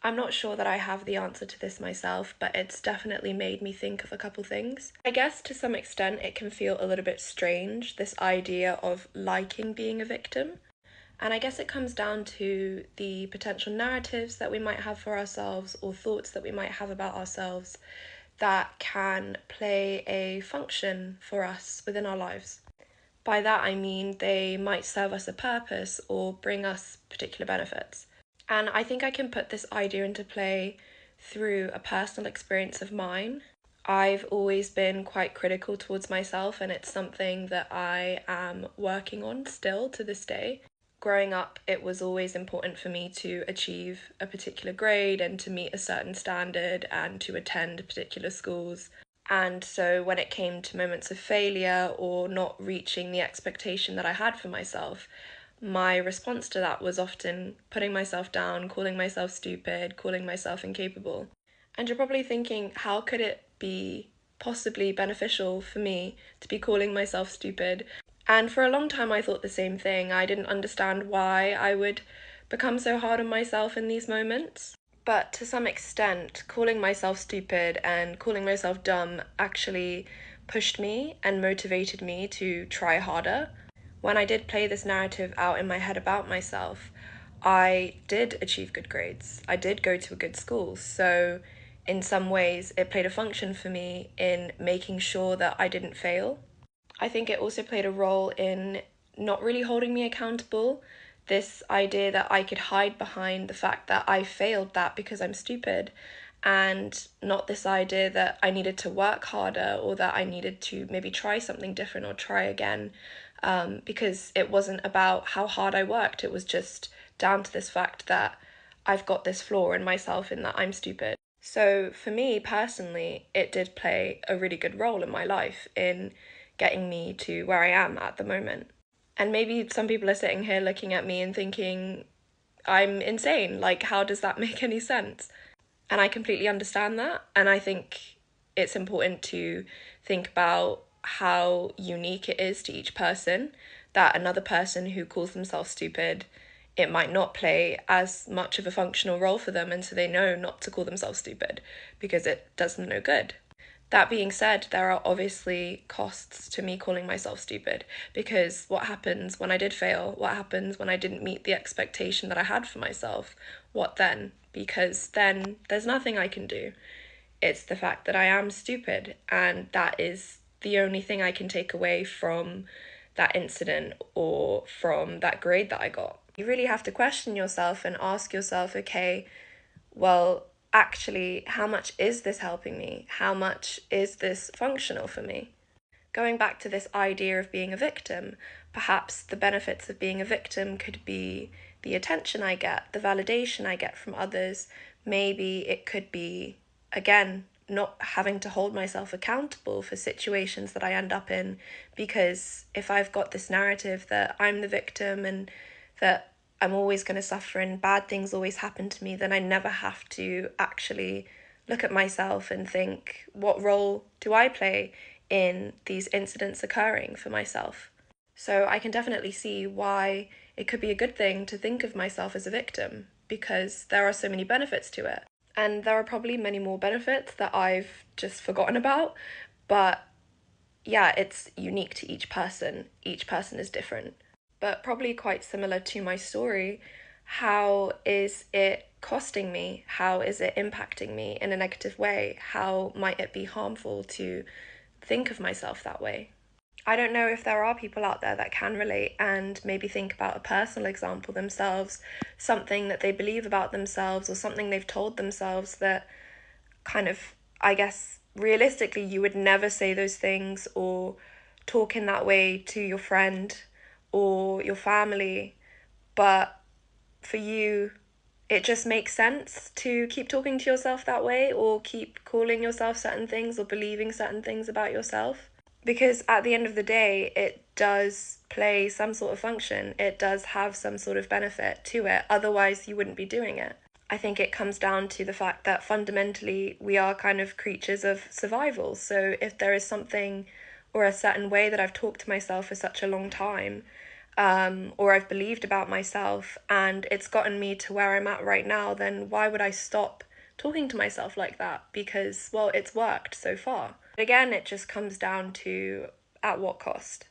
I'm not sure that I have the answer to this myself, but it's definitely made me think of a couple things. I guess to some extent it can feel a little bit strange, this idea of liking being a victim. And I guess it comes down to the potential narratives that we might have for ourselves or thoughts that we might have about ourselves that can play a function for us within our lives. By that I mean they might serve us a purpose or bring us particular benefits. And I think I can put this idea into play through a personal experience of mine. I've always been quite critical towards myself, and it's something that I am working on still to this day. Growing up, it was always important for me to achieve a particular grade and to meet a certain standard and to attend particular schools. And so when it came to moments of failure or not reaching the expectation that I had for myself, my response to that was often putting myself down, calling myself stupid, calling myself incapable. And you're probably thinking, how could it be possibly beneficial for me to be calling myself stupid? And for a long time, I thought the same thing. I didn't understand why I would become so hard on myself in these moments. But to some extent, calling myself stupid and calling myself dumb actually pushed me and motivated me to try harder. When I did play this narrative out in my head about myself, I did achieve good grades. I did go to a good school. So, in some ways, it played a function for me in making sure that I didn't fail. I think it also played a role in not really holding me accountable. This idea that I could hide behind the fact that I failed that because I'm stupid, and not this idea that I needed to work harder or that I needed to maybe try something different or try again, because it wasn't about how hard I worked. It was just down to this fact that I've got this flaw in myself in that I'm stupid. So for me personally, it did play a really good role in my life in getting me to where I am at the moment. And maybe some people are sitting here looking at me and thinking, I'm insane. Like, how does that make any sense? And I completely understand that. And I think it's important to think about how unique it is to each person, that another person who calls themselves stupid, it might not play as much of a functional role for them, and so they know not to call themselves stupid because it does them no good. That being said, there are obviously costs to me calling myself stupid, because what happens when I did fail? What happens when I didn't meet the expectation that I had for myself? What then? Because then there's nothing I can do. It's the fact that I am stupid, and that is the only thing I can take away from that incident or from that grade that I got. You really have to question yourself and ask yourself, okay, well, actually, how much is this helping me? How much is this functional for me? Going back to this idea of being a victim, perhaps the benefits of being a victim could be the attention I get, the validation I get from others. Maybe it could be, again, not having to hold myself accountable for situations that I end up in, because if I've got this narrative that I'm the victim and that I'm always going to suffer and bad things always happen to me, then I never have to actually look at myself and think, what role do I play in these incidents occurring for myself? So I can definitely see why it could be a good thing to think of myself as a victim, because there are so many benefits to it. And there are probably many more benefits that I've just forgotten about, but yeah, it's unique to each person. Each person is different. But probably quite similar to my story, how is it costing me? How is it impacting me in a negative way? How might it be harmful to think of myself that way? I don't know if there are people out there that can relate and maybe think about a personal example themselves, something that they believe about themselves or something they've told themselves that kind of, I guess, realistically, you would never say those things or talk in that way to your friend or your family, but for you, it just makes sense to keep talking to yourself that way or keep calling yourself certain things or believing certain things about yourself. Because at the end of the day, it does play some sort of function, it does have some sort of benefit to it, otherwise, you wouldn't be doing it. I think it comes down to the fact that fundamentally we are kind of creatures of survival. So if there is something or a certain way that I've talked to myself for such a long time, or I've believed about myself, and it's gotten me to where I'm at right now, then why would I stop talking to myself like that? Because, well, it's worked so far. Again, it just comes down to at what cost.